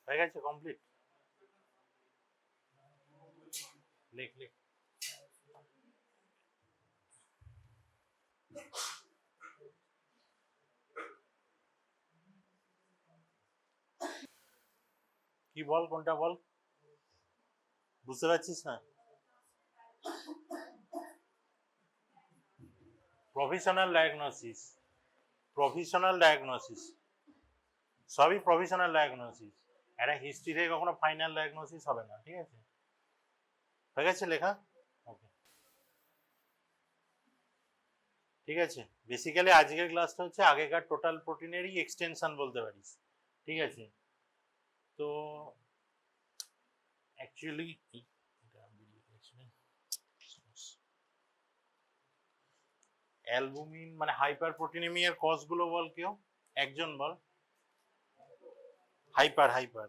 হয়ে গেছে, কমপ্লিট। লিখ লিখ। কি বল, কোনটা বল, বুঝতে পারছিস না? প্রফেশনাল ডায়াগনোসিস, প্রফেশনাল ডায়াগনোসিস, সবই প্রফেশনাল ডায়াগনোসিস। একটা হিস্ট্রি থেকে কখনো ফাইনাল ডায়াগনোসিস হবে না, ঠিক আছে? হয়ে গেছে লেখা? ওকে, ঠিক আছে। বেসিক্যালি আজকের ক্লাসটা হচ্ছে আগেকার টোটাল প্রোটিনেরই এক্সটেনশন বলতে পারিস, ঠিক আছে? তো অ্যাকচুয়ালি অ্যালবুমিন মানে হাইপার প্রোটিনেমিয়ার কজগুলো বল, কেউ একজন বল। হাইপার হাইপার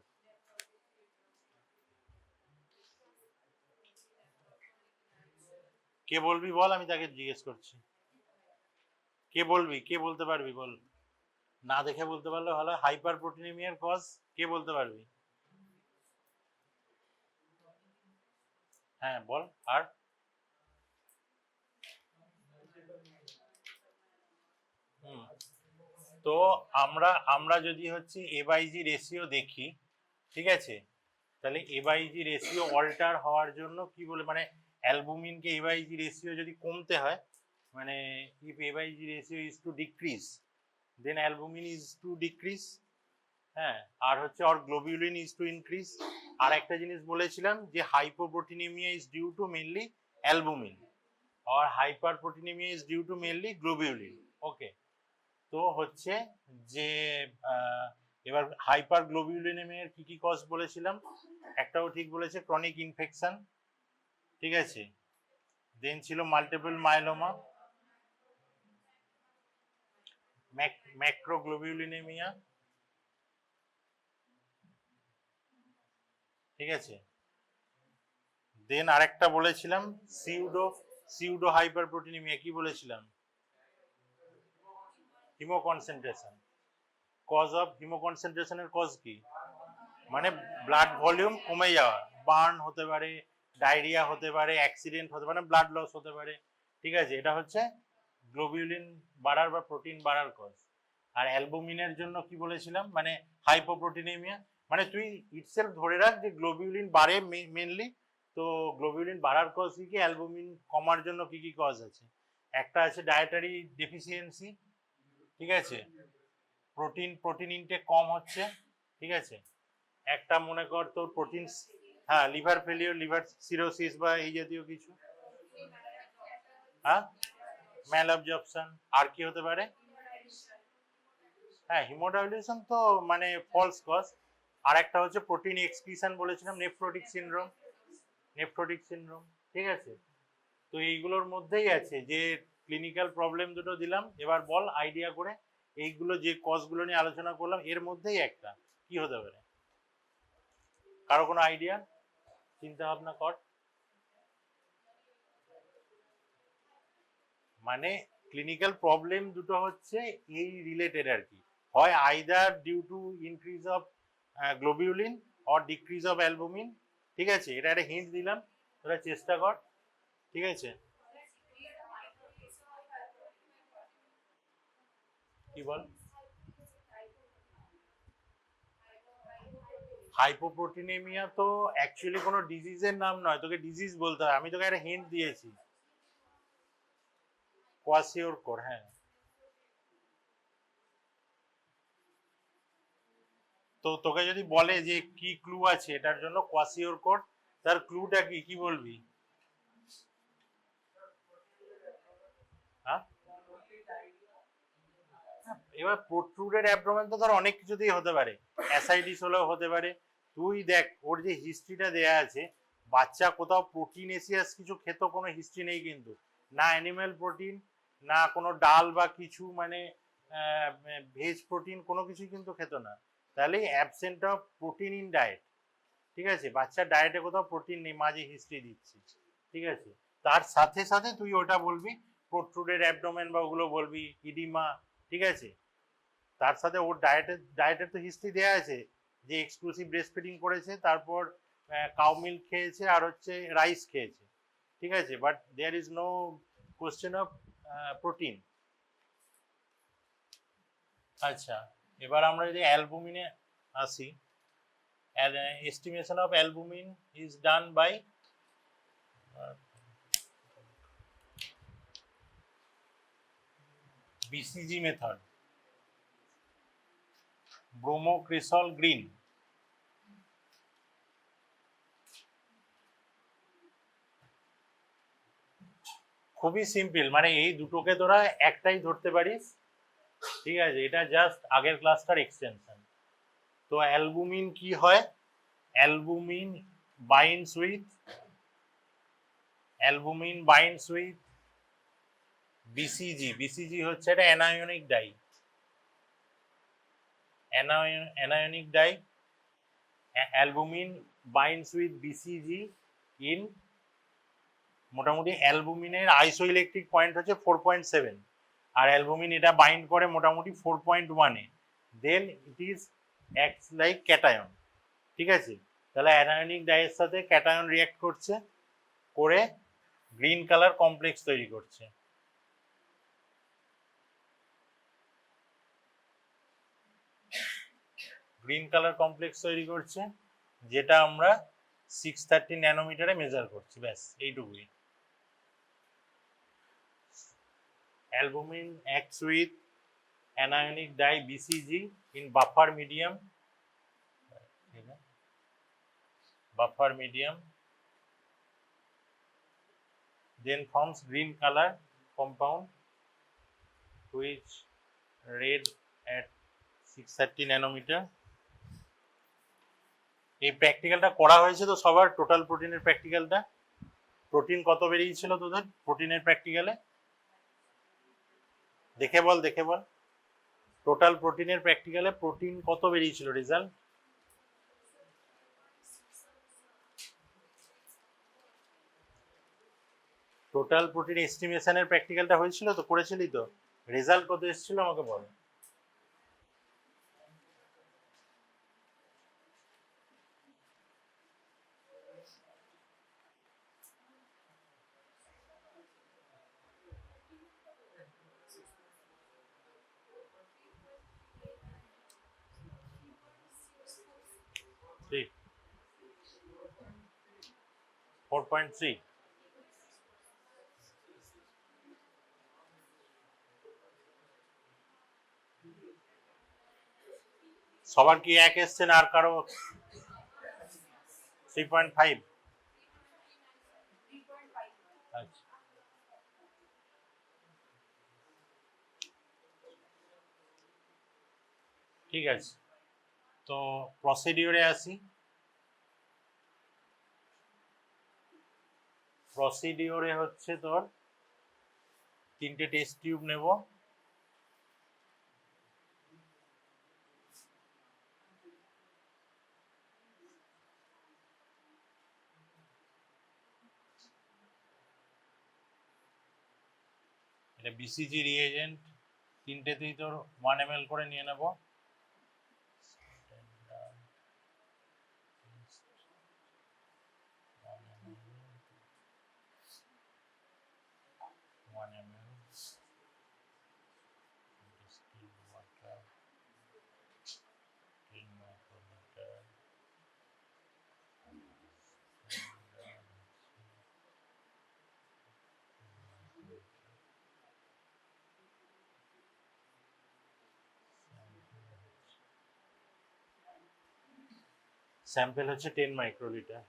কে বলবি বল, আমি তাকে জিজ্ঞেস করছি। কে বলবি, কে বলতে পারবি বল, না দেখে বলতে পারলে ভালো। হাইপার প্রোটিনেমিয়ার কজ কে বলতে পারবি? হ্যাঁ বল। আর তো আমরা আমরা যদি হচ্ছে A/G রেশিও দেখি, ঠিক আছে, তাহলে A/G রেশিও অল্টার হওয়ার জন্য কি বলে, মানে অ্যালবুমিনকে A/G রেশিও যদি কমতে হয়, মানে if A/G ratio is to decrease then albumin is to decrease. হ্যাঁ, আর হচ্ছে or globulin is to increase. আর একটা জিনিস বলেছিলাম যে hypoproteinaemia is due to mainly albumin আর hyperproteinaemia is due to mainly globulin. Okay, তো হচ্ছে যে এবার হাইপার গ্লোবিউলিনেমিয়ার কি কি কজ বলেছিলাম, একটাও ঠিক বলেছে, ক্রনিক ইনফেকশন, ঠিক আছে, দেন ছিল মাল্টিপল মাইলোমা, ম্যাক্রোগ্লোবিউলিনেমিয়া, ঠিক আছে, দেন আরেকটা বলেছিলাম সিউডো হাইপার প্রোটিনেমিয়া, কি বলেছিলাম, হিমো কনসেন্ট্রেশন। কজ অফ হিমো কনসেন্ট্রেশনের কজ কি, মানে ব্লাড ভলিউম কমে যাওয়া, বার্ন হতে পারে, ডায়রিয়া হতে পারে, অ্যাক্সিডেন্ট হতে পারে, ব্লাড লস হতে পারে, ঠিক আছে, এটা হচ্ছে গ্লোবিউলিন বাড়ার বা প্রোটিন বাড়ার কজ। আর অ্যালবুমিনের জন্য কি বলেছিলাম, মানে হাইপোপ্রোটিনেমিয়া, মানে তুই ইটসেলফ ধরে রাখ যে গ্লোবিউলিন বাড়ে মেনলি। তো গ্লোবিউলিন বাড়ার কজ কি, অ্যালবুমিন কমার জন্য কি কি কজ আছে, একটা আছে ডায়েটারি ডেফিসিয়েন্সি, ঠিক আছে, প্রোটিন ইনটেক কম হচ্ছে, ঠিক আছে, একটা মনে কর তোর প্রোটিন, হ্যাঁ লিভার ফেলিওর, লিভার সিরোসিস বা এই জাতীয় কিছু, হ্যাঁ ম্যাল অবজর্পশন। আর কি হতে পারে, হ্যাঁ হিমোডাইলিউশন তো মানে ফলস কজ। আর একটা হচ্ছে প্রোটিন এক্সক্রিশন বলেছিলাম, নেফ্রোটিক সিনড্রোম, নেফ্রোটিক সিনড্রোম, ঠিক আছে। তো এইগুলোর মধ্যেই আছে যে ক্লিনিক্যাল প্রবলেম দুটো দিলাম। এবার বল আইডিয়া করে, এইগুলো যে কজগুলো নিয়ে আলোচনা করলাম এর মধ্যেই একটা কি হতে পারে, কারো কোনো আইডিয়া, চিন্তা ভাবনা কর। মানে ক্লিনিক্যাল প্রবলেম দুটো হচ্ছে এই রিলেটেড আর কি, হয় either due to increase of globulin or decrease of albumin, ঠিক আছে, এটা একটা হিন্ট দিলাম, তোরা চেষ্টা কর, ঠিক আছে। কি বল, হাইপোপ্রোটিনেমিয়া তো অ্যাকচুয়ালি কোনো ডিজিজের নাম নয়, তোকে ডিজিজ বলতে হয়, আমি তোকে একটা হিন্ট দিয়েছি, কোয়াসিওরকর, হ্যাঁ। তো তোকে যদি বলে যে কি ক্লু আছে এটার জন্য কোয়াসিওরকর, তার ক্লুটা কি, কি বলবি? হ্যাঁ, এবার প্রোট্রুডেড অ্যাবডোমেন তো ধর অনেক কিছুতেই হতে পারে, অ্যাসাইটিস হলেও হতে পারে। তুই দেখ ওর যে হিস্ট্রিটা দেয়া আছে, বাচ্চা কোথাও প্রোটিনেসিয়াস কিছু খেত কোনো হিস্ট্রি নেই কিন্তু, না অ্যানিম্যাল প্রোটিন, না কোনো ডাল বা কিছু মানে ভেজ প্রোটিন কোনো কিছুই কিন্তু খেত না, তাহলে absent of protein in diet, ঠিক আছে, বাচ্চার ডায়েটে কোথাও প্রোটিন নেই, মাঝে হিস্ট্রি দিচ্ছি, ঠিক আছে। তার সাথে সাথে তুই ওটা বলবি প্রোট্রুডেড অ্যাবডোমেন বা ওগুলো বলবি, ইডিমা, ঠিক আছে, তার সাথে ওর ডায়েটের তো হিস্ট্রি দেওয়া আছে, যে এক্সক্লুসিভ ব্রেস্ট ফিডিং করেছে, তারপর কাউ মিল্ক খেয়েছে আর হচ্ছে রাইস খেয়েছে, ঠিক আছে, but there is no question of protein. আচ্ছা, এবার আমরা যদি অ্যালবুমিনে আসি, estimation of albumin is done by BCG method, bromocresol green। খুবই সিম্পল, মানে এই দুটোকে তোরা একটাই ধরতে পারিস, ঠিক আছে, এটা জাস্ট আগের ক্লাসটার এক্সটেনশন। তো অ্যালবুমিন কি হয়? Albumin binds with BCG। BCG হচ্ছে এটা anionic dye, anionic dye. Albumin binds with BCG in, মোটামুটি অ্যালবুমিনের আইসোইলেকট্রিক পয়েন্ট হচ্ছে 4.7, আর অ্যালবুমিন এটা বাইন্ড করে মোটামুটি 4.1-এ, then it is acts like cation, ঠিক আছে। তাহলে অ্যানায়নিক ডাইয়ের সাথে ক্যাটায়ন রিঅ্যাক্ট করছে, করে গ্রিন কালার কমপ্লেক্স তৈরি করছে। গ্রিন কালার কমপ্লেক্স তৈরি করছে, যেটা আমরা 630 ন্যানোমিটারে মেজার করছি, ব্যাস এইটুকুই। Albumin acts with anionic dye BCG in buffer medium, then forms green color compound which red at 630 nanometer. এই প্র্যাকটিক্যালটা করা হয়েছে তো সবার, টোটাল প্রোটিনের প্র্যাকটিক্যালটা। প্রোটিন কত বেরিয়েছিল তোদের প্রোটিনের প্র্যাকটিক্যালে? দেখে বল টোটাল প্রোটিনের প্র্যাকটিক্যালে প্রোটিন কত বেরিয়েছিল রেজাল্ট? টোটাল প্রোটিন এস্টিমেশনের প্র্যাকটিক্যালটা হয়েছিল তো, করেছিলি তো, রেজাল্ট কত এসেছিল আমাকে বল। ঠিক, 4.3। সবার কি এক এসছে না আর কারো 3.5? আচ্ছা, ঠিক আছে, তো প্রসিডিওরে আসি। প্রসিডিওরে হচ্ছে তোর 3টে টেস্ট টিউব নেব, এটা BCG রিএজেন্ট, 3টেতেই তোর 1 ml করে নিয়ে নেব। স্যাম্পল হচ্ছে 10 মাইক্রোলিটার।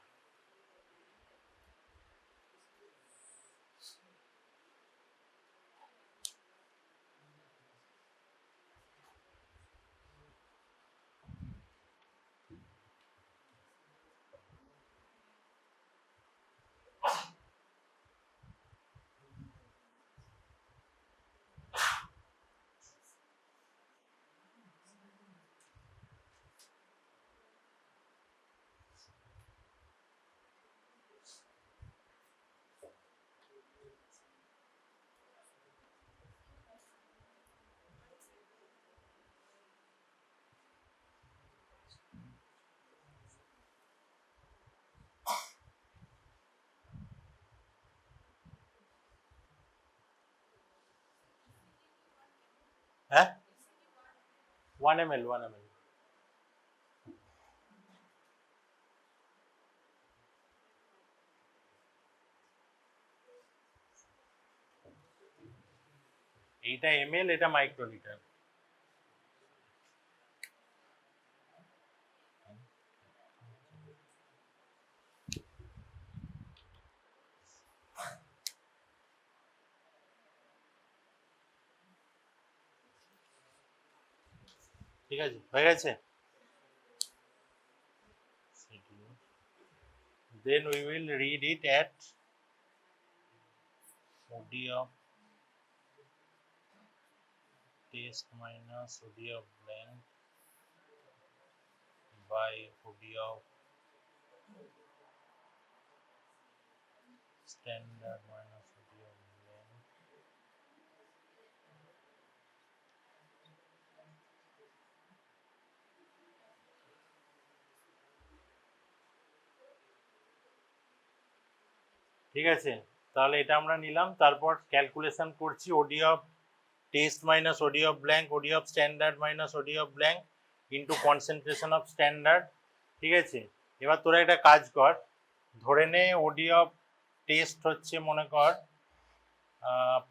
হ্যাঁ 1 ml 1 ml। এইটা ml, এটা মাইক্রোলিটার। ঠিক আছে, হয়ে গেছে। Then we will read it at OD of test minus OD of blank by OD of standard minus OD of blank ঠিক আছে। তাহলে এটা আমরা নিলাম, তারপর ক্যালকুলেশন করছি OD of test minus OD of blank, OD of standard minus OD of blank into concentration of standard. ঠিক আছে, এবার তোরা একটা কাজ কর, ধরে নে ওডি অফ টেস্ট হচ্ছে মনে কর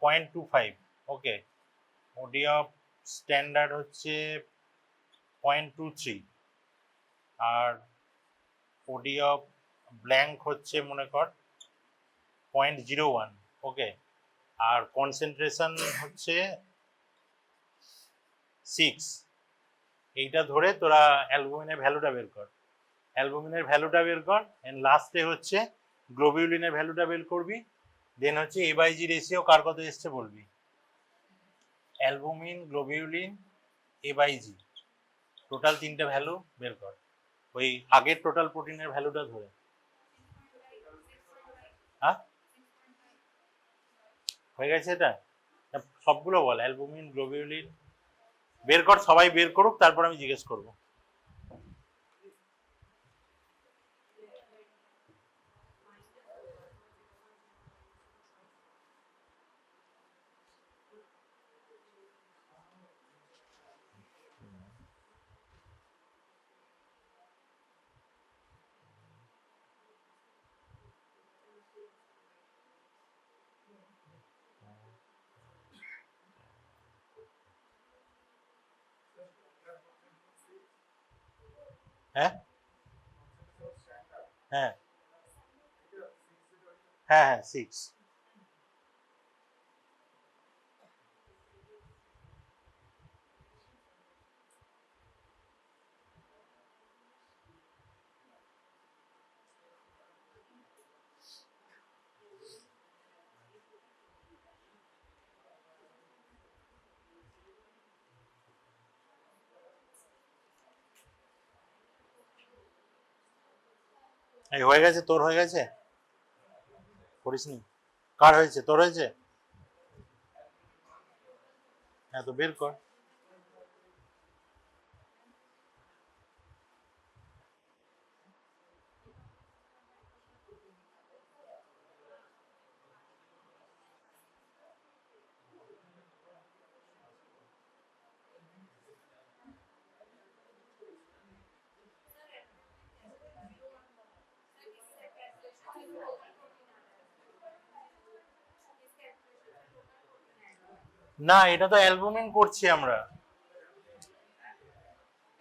0.25, ওকে, ওডি অফ স্ট্যান্ডার্ড হচ্ছে 0.23, আর ওডি অফ ব্ল্যাঙ্ক হচ্ছে মনে কর 0.01, ওকে, আর কনসেন্ট্রেশন হচ্ছে 6। এইটা ধরে তোরা অ্যালবুমিনের ভ্যালুটা বের কর, অ্যালবুমিনের ভ্যালুটা বের কর, এন্ড লাস্টে হচ্ছে গ্লোবিউলিনের ভ্যালুটা বের করবি। দেন হচ্ছে এ বাই জি রেশিও কার কত এসছে বলবি, albumin, globulin, A by G, total তিনটে ভ্যালু বের কর ওই আগের টোটাল প্রোটিনের ভ্যালুটা ধরে। হ্যাঁ হয়ে গেছে এটা, সবগুলো বল, অ্যালবুমিন, গ্লোবিউলিন বের কর, সবাই বের করুক, তারপর আমি জিজ্ঞেস করব। হ্যাঁ হ্যাঁ হ্যাঁ হ্যাঁ 6। এই হয়ে গেছে, তোর হয়ে গেছে, করিসনি? কার হয়েছে? তোর হয়েছে? হ্যাঁ তো বের কর। না, এটা তো অ্যালবুমিন করছি আমরা।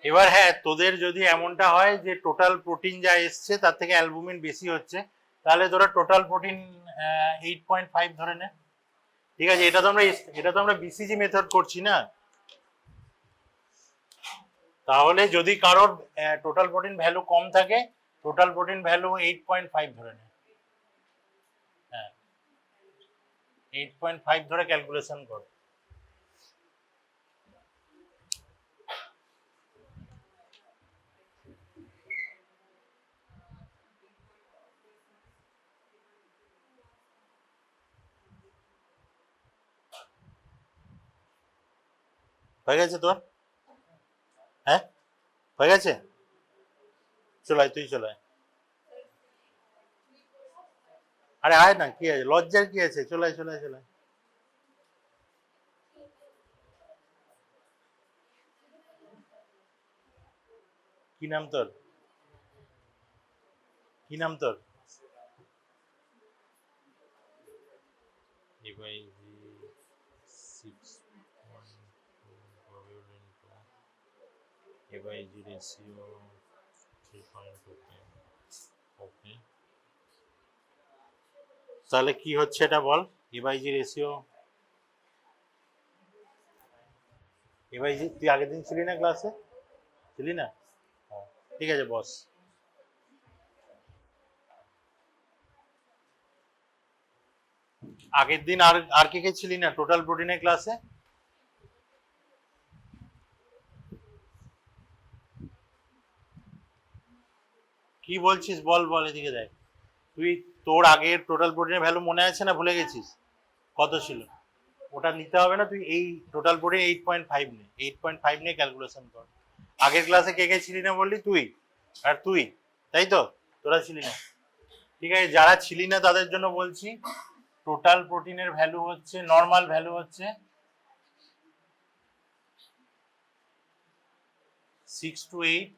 এবার হ্যাঁ, তোদের যদি এমনটা হয় যে টোটাল প্রোটিন যা এসছে তার থেকে অ্যালবুমিন বেশি হচ্ছে, তাহলে তোরা টোটাল প্রোটিন 8.5 ধরে নে। ঠিক আছে, এটা তো আমরা বিসিজি মেথড করছি না, তাহলে যদি কারোর টোটাল প্রোটিন ভ্যালু কম থাকে, টোটাল প্রোটিন ভ্যালু 8.5 ধরে নে। হ্যাঁ 8.5 ধরে ক্যালকুলেশন কর। হয়ে গেছে তোর? হ্যাঁ হয়ে গেছে, চলাই, তুই চলাই। আরে আয় না, কি আছে, লজ্জার কি আছে, চলাই চলাই চলাই। কি নাম তোর, কি নাম তোর? এবাইজি 6.4 এবাইজি রেশিও 3.2। ওকে, তাহলে কি হচ্ছে এটা বল। এবাইজি রেশিও, এবাইজি তুই আগের দিন ছিলি না ক্লাসে? ছিলি না? হ্যাঁ, ঠিক আছে বস। আগের দিন আর আর কে কে ছিলি না টোটাল প্রোটিনের ক্লাসে? কি বলছিস বল বল, এদিকে দেখ। তুই তোর আগের টোটাল প্রোটিনের ভ্যালু মনে আছে না ভুলে গেছিস? কত ছিল? ওটা নিতে হবে না, তুই এই টোটাল প্রোটিন 8.5 নে, 8.5 নিয়ে ক্যালকুলেশন কর। আগের ক্লাসে কে কে ছিলি না বললি? তুই আর তুই, তাই তো? তোরা ছিলি না, ঠিক আছে। যারা ছিলি না তাদের জন্য বলছি, টোটাল প্রোটিনের ভ্যালু হচ্ছে, নর্মাল ভ্যালু হচ্ছে 6 to 8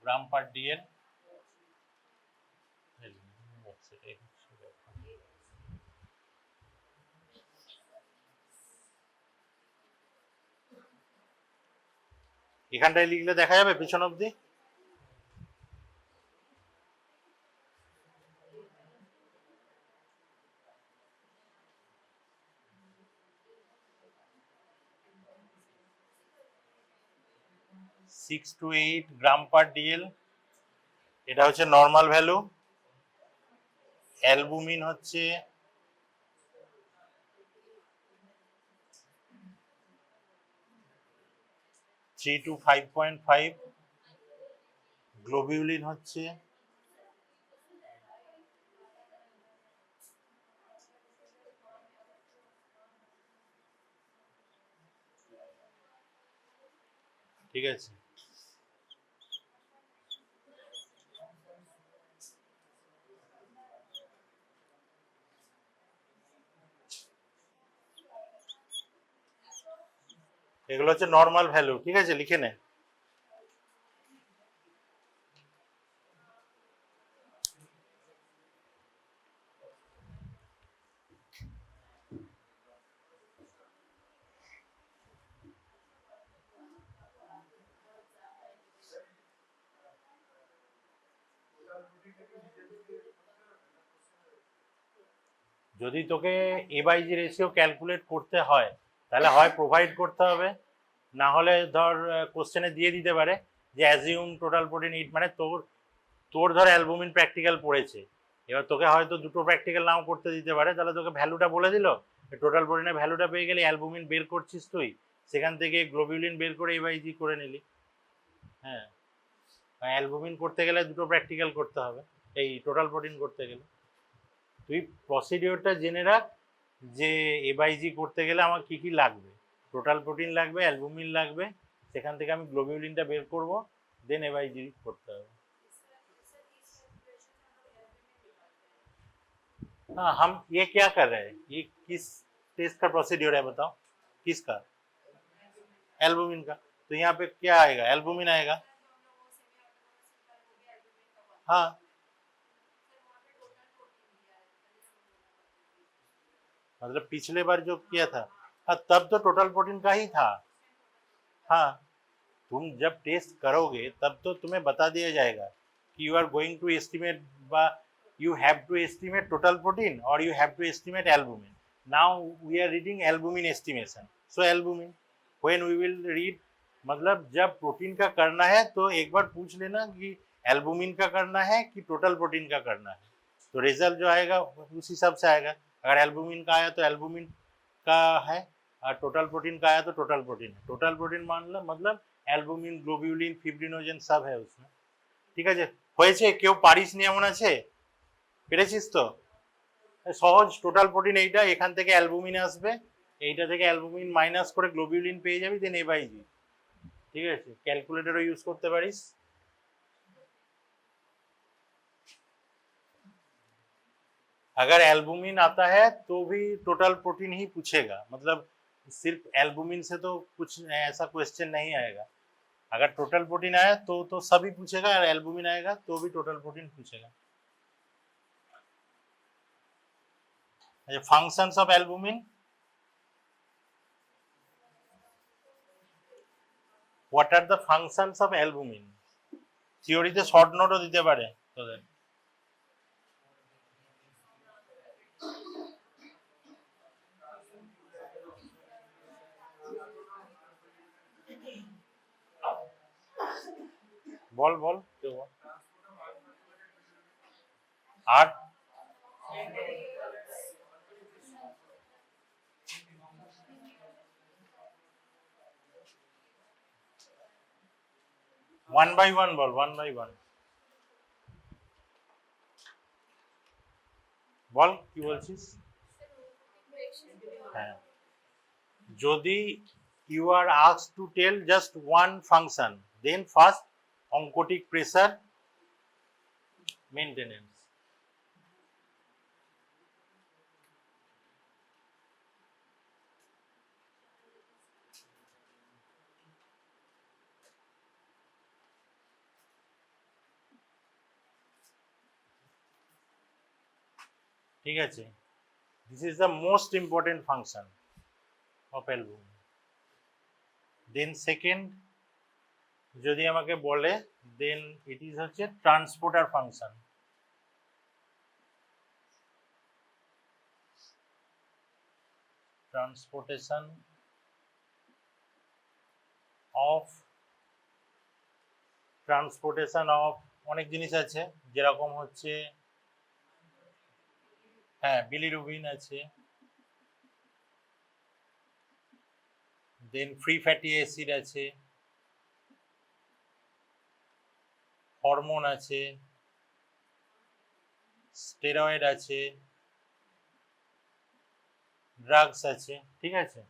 গ্রাম পার ডিএল। এখানটায় লিখলে দেখা যাবে পিছন অব্দি? সিক্স টু এইট গ্রাম পার ডিএল, এটা হচ্ছে নর্মাল ভ্যালু। অ্যালবুমিন হচ্ছে 3 to 5.5, গ্লোবিউলিন হচ্ছে 2, ঠিক আছে। এগুলো হচ্ছে নর্মাল ভ্যালু, ঠিক আছে, লিখে নে। যদি তোকে এ বাই জি রেশিও ক্যালকুলেট করতে হয়, তাহলে হয় প্রোভাইড করতে হবে, না হলে ধর কোশ্চেনে দিয়ে দিতে পারে যে অ্যাজিউম টোটাল প্রোটিন ইট, মানে তোর তোর ধর অ্যালবুমিন প্র্যাকটিক্যাল পড়েছে, এবার তোকে হয়তো দুটো প্র্যাকটিক্যাল নাও করতে দিতে পারে, তাহলে তোকে ভ্যালুটা বলে দিল, টোটাল প্রোটিনের ভ্যালুটা পেয়ে গেলে অ্যালবুমিন বের করছিস তুই, সেখান থেকে গ্লোবিউলিন বের করে এ বাই জি করে নিলি। হ্যাঁ, অ্যালবুমিন করতে গেলে দুটো প্র্যাকটিক্যাল করতে হবে, এই টোটাল প্রোটিন করতে গেলে। তুই প্রসিডিওরটা জেনে রাখ যে এ বাই জি করতে গেলে আমার কি কি লাগবে। টোটাল প্রোটিন লাগবে, অ্যালবুমিন লাগবে, সেখান থেকে আমি গ্লোবিউলিনটা বের করব, দেন এ বাই জি করতে হবে। हाँ, हम ये क्या कर रहे हैं, ये किस टेस्ट का प्रोसीड्योर है बताओ? किसका? एल्बुमिन का। तो यहाँ पे क्या आएगा? एल्बुमिन आएगा। हाँ, मतलब पिछले बार जो किया था, हाँ तब तो टोटल प्रोटीन का ही था। हाँ, तुम जब टेस्ट करोगे तब तो तुम्हें बता दिया जाएगा कि you are going to estimate, you have to estimate total protein or you have to estimate albumin. Now we are reading albumin estimation, so albumin when we will read, मतलब जब प्रोटीन का करना है तो एक बार पूछ लेना कि एल्बुमिन का करना है कि टोटल प्रोटीन का करना है, तो रिजल्ट जो आएगा उस हिसाब से आएगा। अगर एल्बुमिन का आया तो एल्बुमिन का है, और टोटल प्रोटीन का आया तो टोटल प्रोटीन है। टोटल प्रोटीन मान लो मतलब অ্যালবুমিন, গ্লোবিউলিন, ফিব্রিনোজেন সব है उसमें, ঠিক আছে। হয়েছে? কেউ পারিস নি এমন আছে? পেরেছিস তো? সহজ, টোটাল প্রোটিন এইটা, এখান থেকে অ্যালবুমিন আসবে, এইটা থেকে অ্যালবুমিন মাইনাস করে গ্লোবিউলিন পেয়ে যাবি, দেন এ বাই জি, ঠিক আছে। ক্যালকুলেটরও ইউজ করতে পারিস। अगर एल्बुमिन आता है तो भी टोटल प्रोटीन ही पूछेगा, मतलब सिर्फ एल्बुमिन से तो कुछ ऐसा क्वेश्चन नहीं आएगा। अगर टोटल प्रोटीन आया तो सभी पूछेगा, और एल्बुमिन आएगा तो भी टोटल प्रोटीन पूछेगा। Functions of albumin, what are the functions of albumin? থিওরিতে শর্ট নোটও দিতে পারে তোদের। বল বল কেউ বল। আর ওয়ান বাই ওয়ান বল, ওয়ান বাই ওয়ান বল কি বলছিস। হ্যাঁ, যদি you are asked to tell just one function, then first oncotic pressure maintenance. ঠিক আছে, this is the most important function of albumin. Then second, যদি আমাকে বলে then it is হচ্ছে transporter function. Transportation of অনেক জিনিস আছে, যেরকম হচ্ছে হ্যাঁ বিলিরুবিন আছে, দেন ফ্রি ফ্যাটি অ্যাসিড আছে, হরমোন আছে, স্টেরয়েড আছে, ড্রাগস আছে। ঠিক আছে,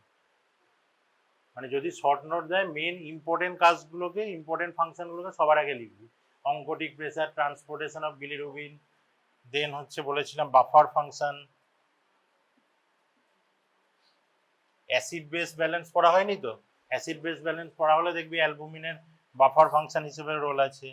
মানে যদি শর্ট নোট দেয় মেন ইম্পর্টেন্ট কাজগুলোকে, ইম্পর্টেন্ট ফাংশনগুলোকে সবার আগে লিখবি। Oncotic pressure, transportation of bilirubin, then হচ্ছে বলেছিলাম buffer function. Acid base balance পড়া হয়নি তো? অ্যাসিড বেস ব্যালেন্স পড়া হলে দেখবি অ্যালবুমিনের বাফার ফাংশন হিসেবে রোল আছে।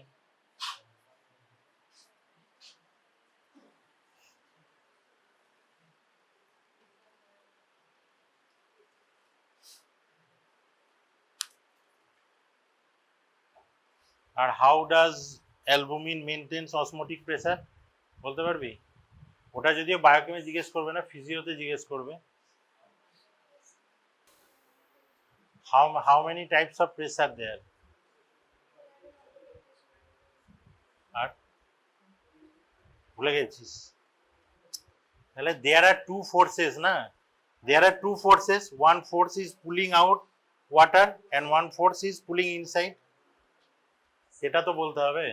আর how does albumin maintains osmotic pressure বলতে পারবি? ওটা যদিও বায়োকেমে জিজ্ঞেস করবে না, ফিজিওতে জিজ্ঞেস করবে। how many types of pressure there? আর ভুলে গেছিস? তাহলে there are two forces না, there are two forces, one force is pulling out water and one force is pulling inside, সেটা তো বলতে হবে।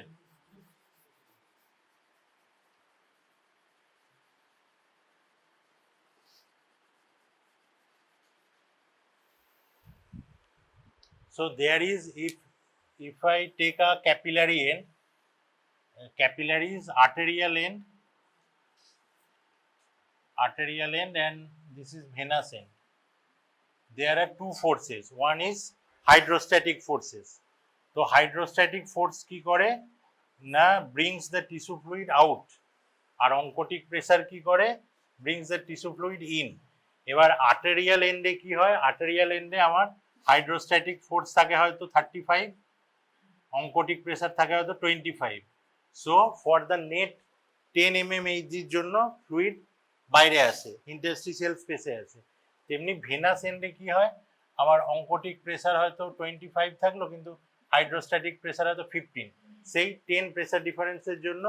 So there is, if I take a capillary end, capillary is arterial end, and this is venous end. There are two forces, one is hydrostatic forces. So hydrostatic force কি করে না, brings the tissue fluid out, আর oncotic pressure কি করে, brings the tissue fluid in. এবার arterial এন্ডে কি হয়, আর্টেরিয়াল এন্ডে আমার হাইড্রোস্ট্যাটিক ফোর্স থাকে হয়তো 35, অঙ্কোটিক প্রেসার থাকে হয়তো 25. So for the net 10 mm এইচজির জন্য ফ্লুইড বাইরে আসে, ইন্টারস্টিশিয়াল স্পেসে আসে। তেমনি ভেনাস এন্ডে কি হয়, আমার অঙ্কোটিক প্রেসার হয়তো 25 থাকলো, কিন্তু হাইড্রোস্ট্যাটিক প্রেসার হয়তো 15। সেই 10 প্রেসার ডিফারেন্সের জন্য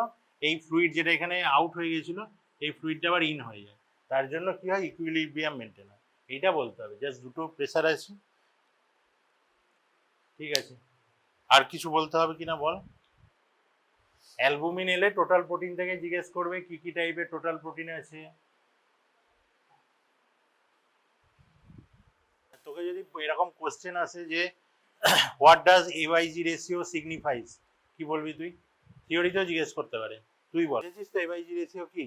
এই ফ্লুইড যেটা এখানে আউট হয়ে গেছিল, এই ফ্লুইডটা আবার ইন হয়ে যায়। তার জন্য কি হয়, ইকুইলিব্রিয়াম মেনটেন হয়। এইটা বলতে হবে, জাস্ট দুটো প্রেসার আছে। ঠিক আছে, আর কিছু বলতে হবে কিনা বল। অ্যালবুমিন এলে টোটাল প্রোটিন থেকে জিজ্ঞেস করবে কি কি টাইপের টোটাল প্রোটিন আছে। তোকে যদি এরকম কোশ্চেন আসে যে হোয়াট ডাজ এওয়াইজি রেশিও সিগনিফাইজ, কি বলবি তুই? থিওরিতেও জিজ্ঞেস করতে পারে, তুই বল। বুঝেছিস তো এওয়াইজি রেশিও কি?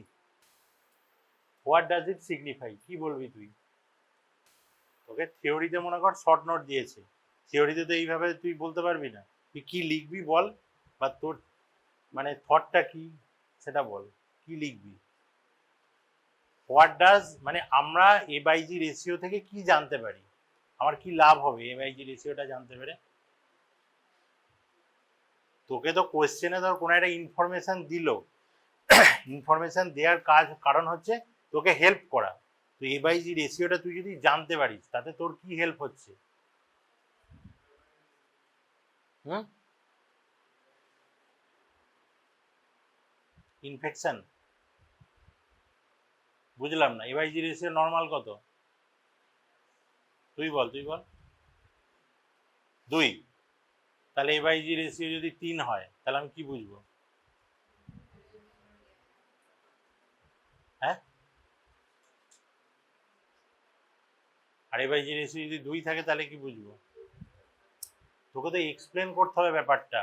হোয়াট ডাজ ইট সিগনিফাই, কি বলবি তুই? তোকে থিওরিতে মনে কর শর্ট নোট দিয়েছে, থিওরিতে তো এইভাবে তুই বলতে পারবি না, তুই কি লিখবি বল, বা তোর মানে থটটা কি সেটা বল, কি লিখবি। হোয়াট ডাজ মানে আমরা এ বাই জি রেশিও থেকে কি জানতে পারি, আমার কি লাভ হবে এ বাই জি রেশিওটা জানতে পেরে। তোকে তো কোয়েশ্চেনে ধর কোনো একটা ইনফরমেশন দিল, ইনফরমেশন দেওয়ার কারণ হচ্ছে তোকে হেল্প করা। তো এ বাই জি রেশিওটা তুই যদি জানতে পারিস তাতে তোর কি হেল্প হচ্ছে। ইনফেকশন বুঝলাম না, এ বাই জি রেশিও নর্মাল কত, তুই বল 2, তাহলে এ বাই জি রেশিও যদি 3 হয় তাহলে আমি কি বুঝবো, হ্যাঁ। আর এ বাই জি রেশিও যদি 2 থাকে তাহলে কি বুঝবো, তোকে তো এক্সপ্লেন করতে হবে ব্যাপারটা।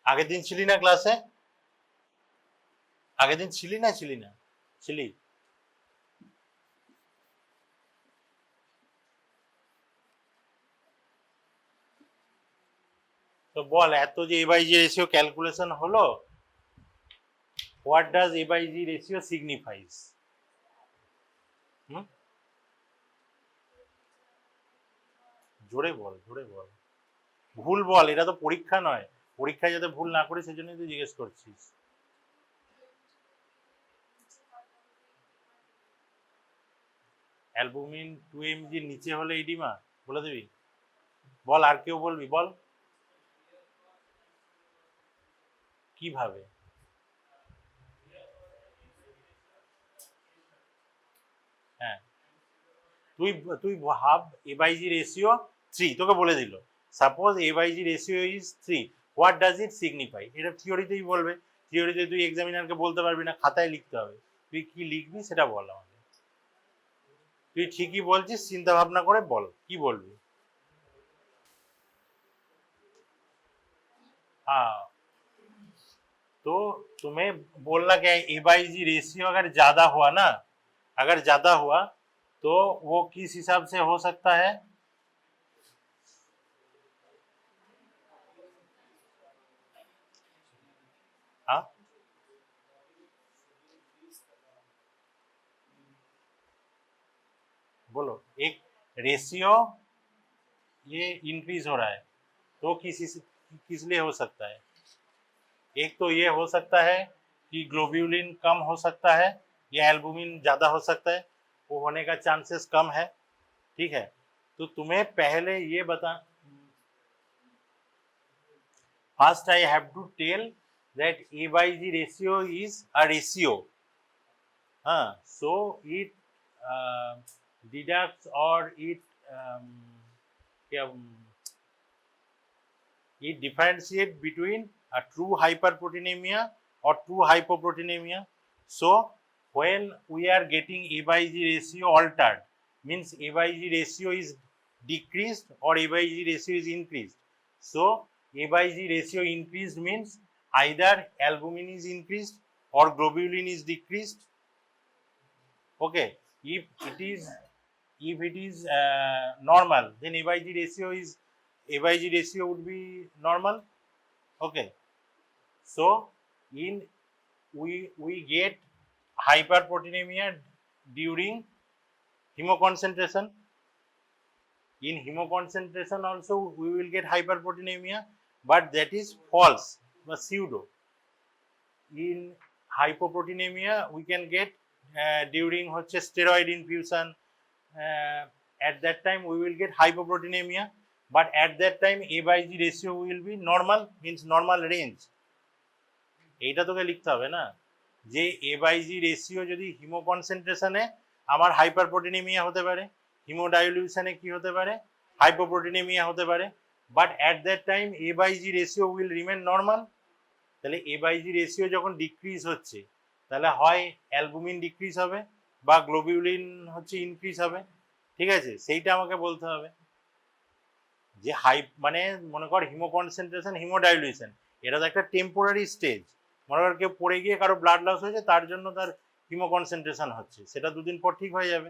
আগের দিন ছিলি না ক্লাসে, আগের দিন ছিলি না ছিলি। তো বল, এত যে A by G ratio calculation হলো, what does A by G ratio signifies. জোরে বল জোরে বল, ভুল বল, এটা তো পরীক্ষা নয়, পরীক্ষায় যাতে ভুল না করি সেজন্যই তুই জিজ্ঞেস করছিস। অ্যালবুমিন 2 mg নিচে হলে ইডিমা, বলে দিবি, বল, আর কেউ বলবি বল, কিভাবে। হ্যাঁ, তুই তুই ভাব এ বাই জি রেশিও 3 তোকে বলে দিল, suppose A by G ratio is 3, what does it signify, এটা থিওরিতেই বলবে, থিওরিতে তুই এক্সামিনারকে বলতে পারবি না, খাতায় লিখতে হবে, তুই কি লিখবি সেটা বল আমাকে। তুই ঠিকই বলছিস, চিন্তা ভাবনা করে বল কি বলবি। हाँ, तो तुम्हें बोलना क्या है, ए बाई जी रेशियो अगर ज्यादा हुआ ना, अगर ज्यादा हुआ तो वो किस हिसाब से हो सकता है। हाँ, बोलो, एक रेशियो ये इंक्रीज हो रहा है तो किस लिए हो सकता है। एक तो ये हो सकता है कि ग्लोब्यूलिन कम हो सकता है, या एल्बुमिन ज्यादा हो सकता है, वो होने का चांसेस कम है। ठीक है, तो तुम्हें पहले ये बता, first I have to tell that A by G ratio is a ratio. So it deducts or um, it differentiates between a true hyperproteinemia or true hypoproteinemia. So when we are getting A by G ratio altered, means A by G ratio is decreased or A by G ratio is increased. So A by G ratio increased means either albumin is increased or globulin is decreased. Okay, if it is normal, then A by G ratio would be normal. Okay, so we get hyperproteinemia during hemoconcentration. In hemoconcentration also we will get hyperproteinemia, but that is false or pseudo. In hypoproteinemia we can get during steroid infusion. At that time we will get hypoproteinemia, but at that time A by G ratio will be normal, means normal range. এইটা তোকে লিখতে হবে না, যে A by G ratio যদি হিমো কনসেন্ট্রেশনে আমার হাইপারপ্রোটিনেমিয়া হতে পারে, হিমোডাইলিউশনে কি হতে পারে, হাইপোপ্রোটিনেমিয়া হতে পারে, but at that time A by G ratio will remain normal. তাহলে এ বাই জি রেশিও যখন ডিক্রিজ হচ্ছে তাহলে হয় অ্যালবুমিন ডিক্রিজ হবে বা গ্লোবিউলিন ইনক্রিজ হবে। ঠিক আছে, সেইটা আমাকে বলতে হবে যে মানে মনে কর হিমো কনসেন্ট্রেশন হিমোডাইলিউশন, এটা তো একটা টেম্পোরারি স্টেজ। মনে কর কেউ পড়ে গিয়ে কারো ব্লাড লস হয়েছে, তার জন্য তার হিমো কনসেন্ট্রেশন হচ্ছে, সেটা 2 দিন পর ঠিক হয়ে যাবে।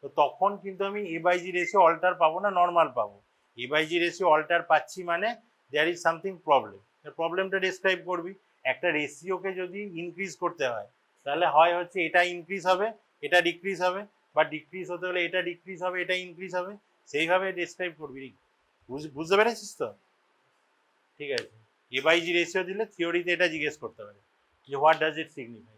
তো তখন কিন্তু আমি এ বাই জি রেশিও অল্টার পাবো না নর্মাল পাবো। এ বাই জি রেশিও অল্টার পাচ্ছি মানে দেয়ার ইজ সামথিং প্রবলেম। প্রবলেমটা ডিসক্রাইব করবি। একটা রেশিওকে যদি ইনক্রিজ করতে হয় তাহলে হয় হচ্ছে এটা ইনক্রিজ হবে, এটা ডিক্রিজ হবে, বা ডিক্রিজ হতে হলে এটা ডিক্রিজ হবে, এটা ইনক্রিজ হবে, সেইভাবে ডিসক্রাইব করবি। বুঝতে পেরেছিস তো? ঠিক আছে, এ বাই জি রেশিও দিলে থিওরিতে এটা জিজ্ঞেস করতে পারে যে হোয়াট ডাজ ইট সিগনিফাই।